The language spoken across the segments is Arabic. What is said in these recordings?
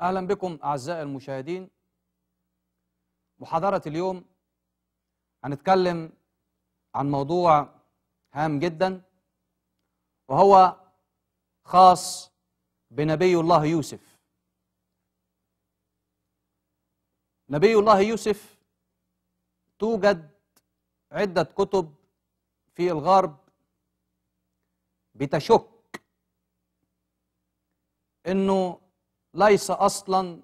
أهلا بكم أعزائي المشاهدين. محاضرة اليوم هنتكلم عن موضوع هام جدا، وهو خاص بنبي الله يوسف. نبي الله يوسف توجد عدة كتب في الغرب بتشك إنه ليس أصلا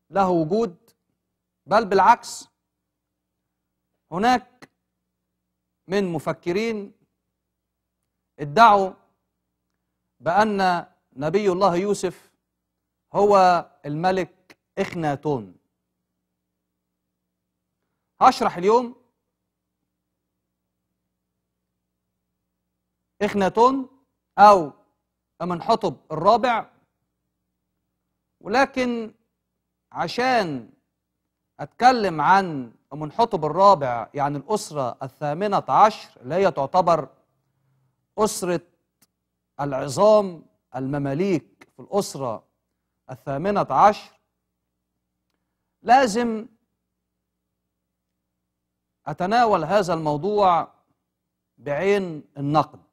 له وجود، بل بالعكس هناك من مفكرين ادعوا بأن نبي الله يوسف هو الملك إخناتون. هشرح اليوم إخناتون أو أمنحتب الرابع، ولكن عشان أتكلم عن أمنحتب الرابع، يعني الأسرة الثامنة عشر اللي هي تعتبر أسرة العظام المماليك في الأسرة الثامنة عشر، لازم أتناول هذا الموضوع بعين النقد.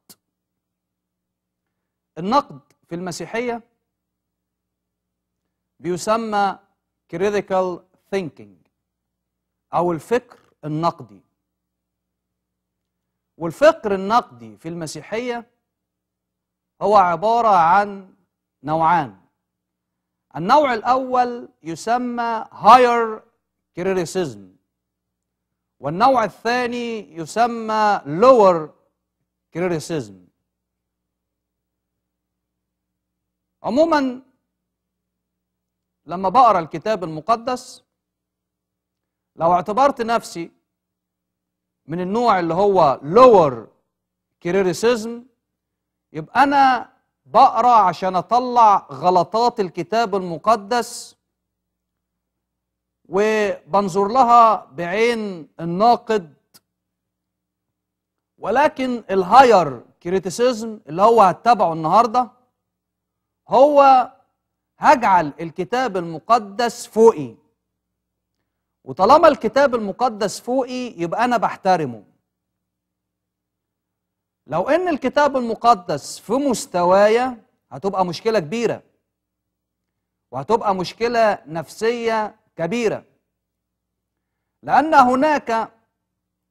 النقد في المسيحية بيسمى critical thinking أو الفكر النقدي. والفكر النقدي في المسيحية هو عبارة عن نوعان. النوع الأول يسمى higher criticism، والنوع الثاني يسمى lower criticism. عموما لما بقرأ الكتاب المقدس، لو اعتبرت نفسي من النوع اللي هو lower criticism، يبقى أنا بقرأ عشان أطلع غلطات الكتاب المقدس وبنظر لها بعين الناقد. ولكن الهاير كريتيسيزم اللي هو هتتابعه النهارده هو هجعل الكتاب المقدس فوقي، وطالما الكتاب المقدس فوقي يبقى أنا بحترمه. لو إن الكتاب المقدس في مستوايا هتبقى مشكلة كبيرة، وهتبقى مشكلة نفسية كبيرة، لأن هناك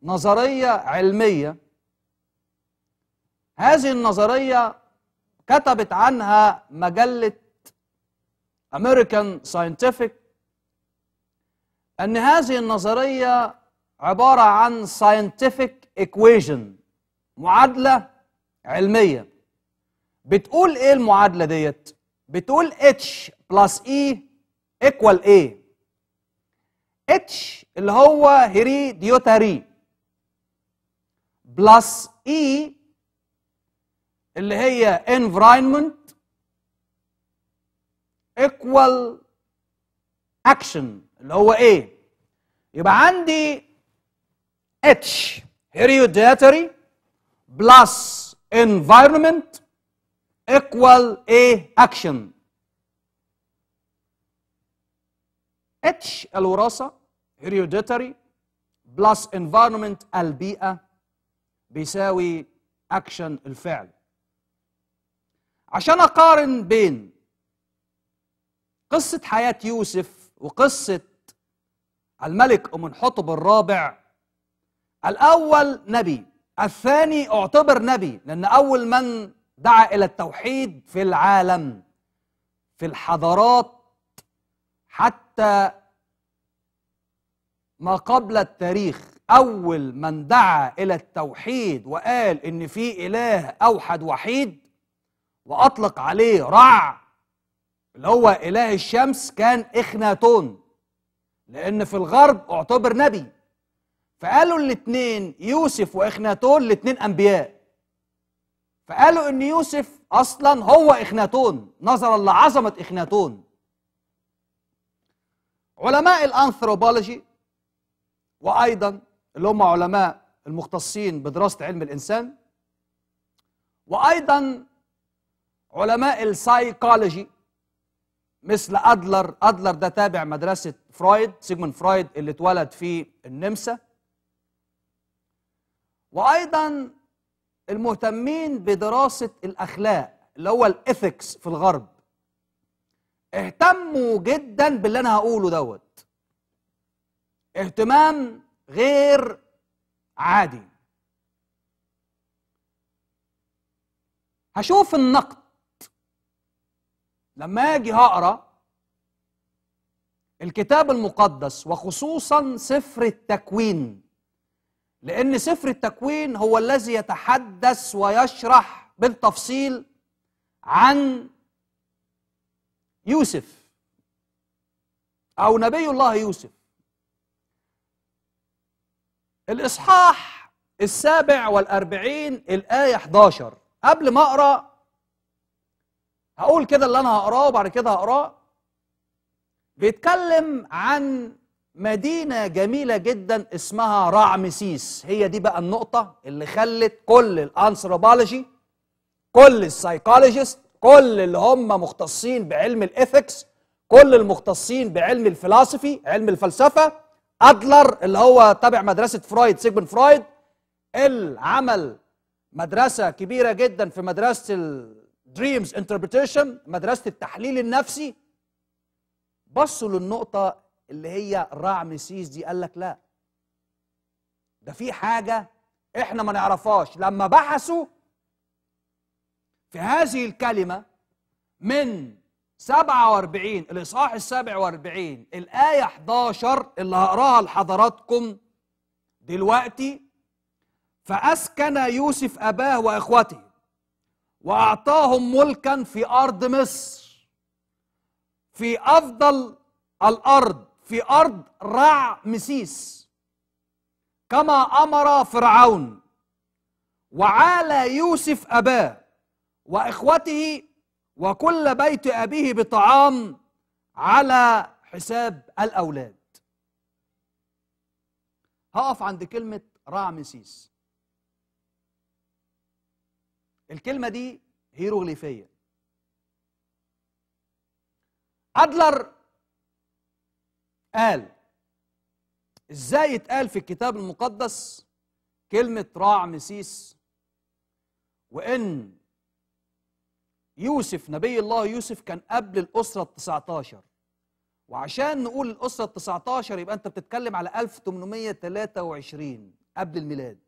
نظرية علمية. هذه النظرية كتبت عنها مجلة American Scientific أن هذه النظرية عبارة عن scientific equation، معادلة علمية. بتقول إيه المعادلة ديت؟ بتقول H plus E equal A. H اللي هو hereditary plus E اللي هي environment equal action اللي هو A. يبقى عندي H hereditary plus environment equal A action. H الوراثة hereditary plus environment البيئة بيساوي action الفعل. عشان أقارن بين قصة حياة يوسف وقصة الملك أمنحتب الرابع، الأول نبي، الثاني اعتبر نبي، لأن أول من دعا إلى التوحيد في العالم في الحضارات حتى ما قبل التاريخ، أول من دعا إلى التوحيد وقال إن في إله أوحد وحيد وأطلق عليه رع اللي هو إله الشمس كان إخناتون، لأن في الغرب اعتبر نبي. فقالوا الاثنين يوسف وإخناتون الاثنين أنبياء، فقالوا إن يوسف أصلا هو إخناتون نظرا لعظمة إخناتون. علماء الأنثروبولوجي وأيضا اللي هم علماء المختصين بدراسة علم الإنسان، وأيضا علماء السايكولوجي مثل أدلر. أدلر ده تابع مدرسة فرويد، سيجموند فرويد اللي اتولد في النمسا. وأيضا المهتمين بدراسة الأخلاق اللي هو الإثكس في الغرب اهتموا جدا باللي أنا هقوله دوت اهتمام غير عادي. هشوف النقد لما اجي هقرا الكتاب المقدس وخصوصا سفر التكوين، لأن سفر التكوين هو الذي يتحدث ويشرح بالتفصيل عن يوسف أو نبي الله يوسف. الإصحاح 47 الآية 11. قبل ما أقرأ هقول كده اللي أنا هقراه وبعد كده هقراه. بيتكلم عن مدينة جميلة جدا اسمها رعمسيس. هي دي بقى النقطة اللي خلت كل الأنثروبولوجي، كل السايكولوجيست، كل اللي هم مختصين بعلم الإثكس، كل المختصين بعلم الفلسفي، علم الفلسفة، أدلر اللي هو تابع مدرسة فرويد، سيجموند فرويد، اللي عمل مدرسة كبيرة جدا في مدرسة الدريمز انتربريتيشن، مدرسة التحليل النفسي، بصوا للنقطة اللي هي رعمسيس دي. قال لك لا، ده في حاجة احنا ما نعرفهاش. لما بحثوا في هذه الكلمة من 47 الإصحاح 47 الآية 11 اللي هقراها لحضراتكم دلوقتي: فأسكن يوسف أباه وإخوته وأعطاهم ملكا في أرض مصر، في أفضل الأرض، في أرض رعمسيس، كما أمر فرعون. وعالى يوسف أباه وإخوته وكل بيت أبيه بطعام على حساب الأولاد. هقف عند كلمة رعمسيس. الكلمة دي هيروغليفية. أدلر قال ازاي يتقال في الكتاب المقدس كلمة رعمسيس، وإن يوسف نبي الله يوسف كان قبل الأسرة ال19، وعشان نقول الأسرة ال19 يبقى أنت بتتكلم على 1823 قبل الميلاد.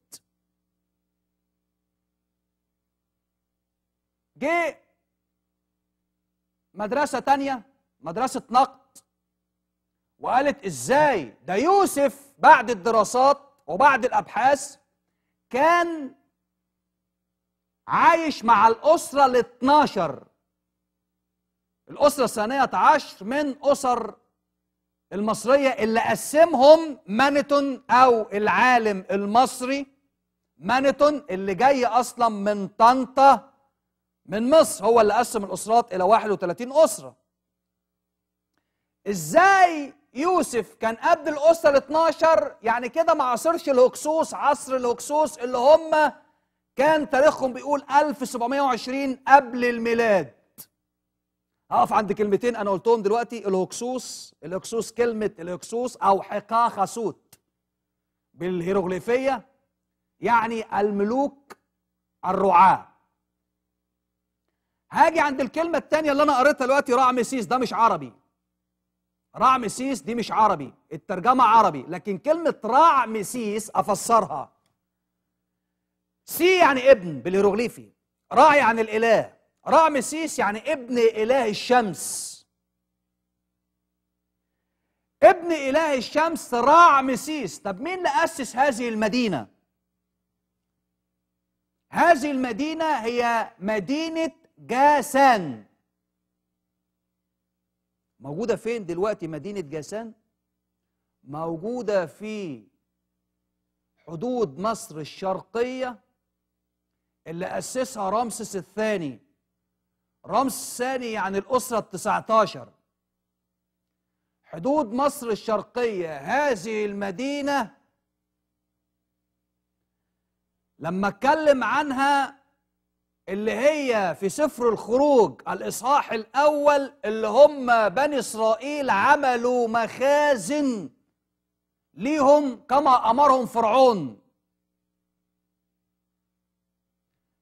جه مدرسة تانية، مدرسة نقد، وقالت ازاي ده يوسف بعد الدراسات وبعد الأبحاث كان عايش مع الأسرة ال12، الأسرة الثانية عشر من أسر المصرية اللي قسمهم مانيتون أو العالم المصري مانيتون اللي جاي أصلا من طنطا من مصر، هو اللي قسم الأسرات إلى 31 أسرة. إزاي يوسف كان قبل الأسرة ال12؟ يعني كده ما عاصرش الهكسوس، عصر الهكسوس اللي هم كان تاريخهم بيقول 1720 قبل الميلاد. هقف عند كلمتين أنا قلتهم دلوقتي: الهكسوس. الهكسوس كلمة الهكسوس أو حقاخسوت بالهيروغليفية يعني الملوك الرعاة. هاجي عند الكلمة الثانية اللي أنا قريتها دلوقتي رعمسيس، ده مش عربي. رعمسيس دي مش عربي، الترجمة عربي، لكن كلمة رعمسيس أفسرها. سي يعني ابن بالهيروغليفي، رع يعني الإله، رعمسيس يعني ابن إله الشمس. ابن إله الشمس رعمسيس. طب مين اللي أسس هذه المدينة؟ هذه المدينة هي مدينة جاسان. موجودة فين دلوقتي مدينة جاسان؟ موجودة في حدود مصر الشرقية اللي أسسها رمسيس الثاني. رمسيس الثاني يعني الأسرة ال19. حدود مصر الشرقية هذه المدينة لما اتكلم عنها اللي هي في سفر الخروج الإصحاح الأول، اللي هم بني إسرائيل عملوا مخازن ليهم كما أمرهم فرعون.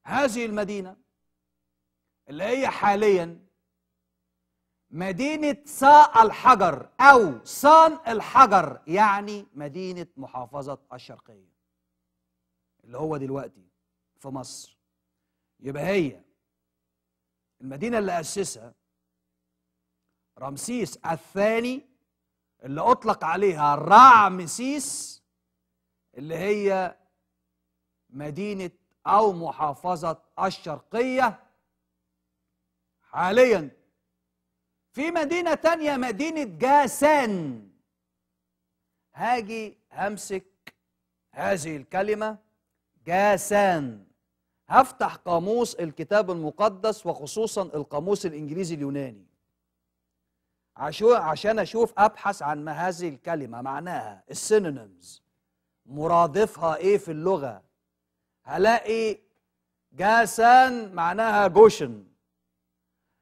هذه المدينة اللي هي حاليا مدينة صاء الحجر أو صان الحجر، يعني مدينة محافظة الشرقية اللي هو دلوقتي في مصر. يبقى هي المدينة اللي أسسها رمسيس الثاني، اللي أطلق عليها رعمسيس، اللي هي مدينة أو محافظة الشرقية. حاليا في مدينة تانية، مدينة جاسان. هاجي همسك هذه الكلمة جاسان، هفتح قاموس الكتاب المقدس وخصوصا القاموس الإنجليزي اليوناني عشان أشوف أبحث عن ما هذه الكلمة معناها، السينونيمز، مرادفها إيه في اللغة. هلاقي جاسان معناها جوشن.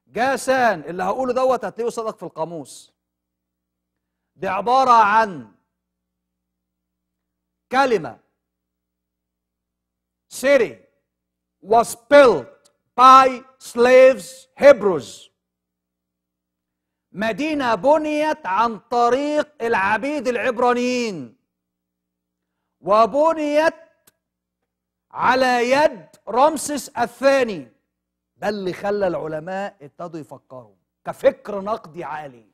جاسان اللي هقوله دوت هتلاقيه صدق في القاموس. دي عبارة عن كلمة city was built by slaves Hebrews، مدينة بنيت عن طريق العبيد العبرانيين، وبنيت على يد رمسيس الثاني. ده اللي خلى العلماء ابتدوا يفكروا كفكر نقدي عالي،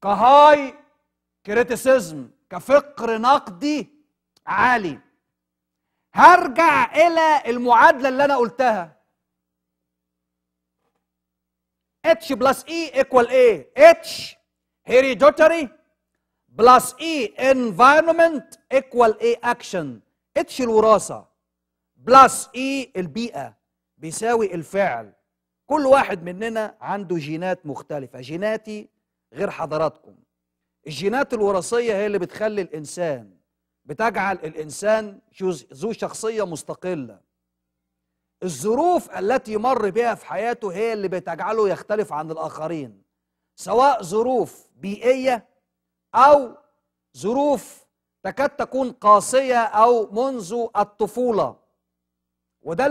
كهاي كريتيسيزم، كفكر نقدي عالي. هرجع إلى المعادلة اللي أنا قلتها، H plus E equal A. H hereditary plus E environment equal A action. H الوراثة plus E البيئة بيساوي الفعل. كل واحد مننا عنده جينات مختلفة، جيناتي غير حضراتكم. الجينات الوراثية هي اللي بتخلي الإنسان، بتجعل الإنسان ذو شخصية مستقلة. الظروف التي يمر بها في حياته هي اللي بتجعله يختلف عن الآخرين، سواء ظروف بيئية أو ظروف تكاد تكون قاسية أو منذ الطفولة. وده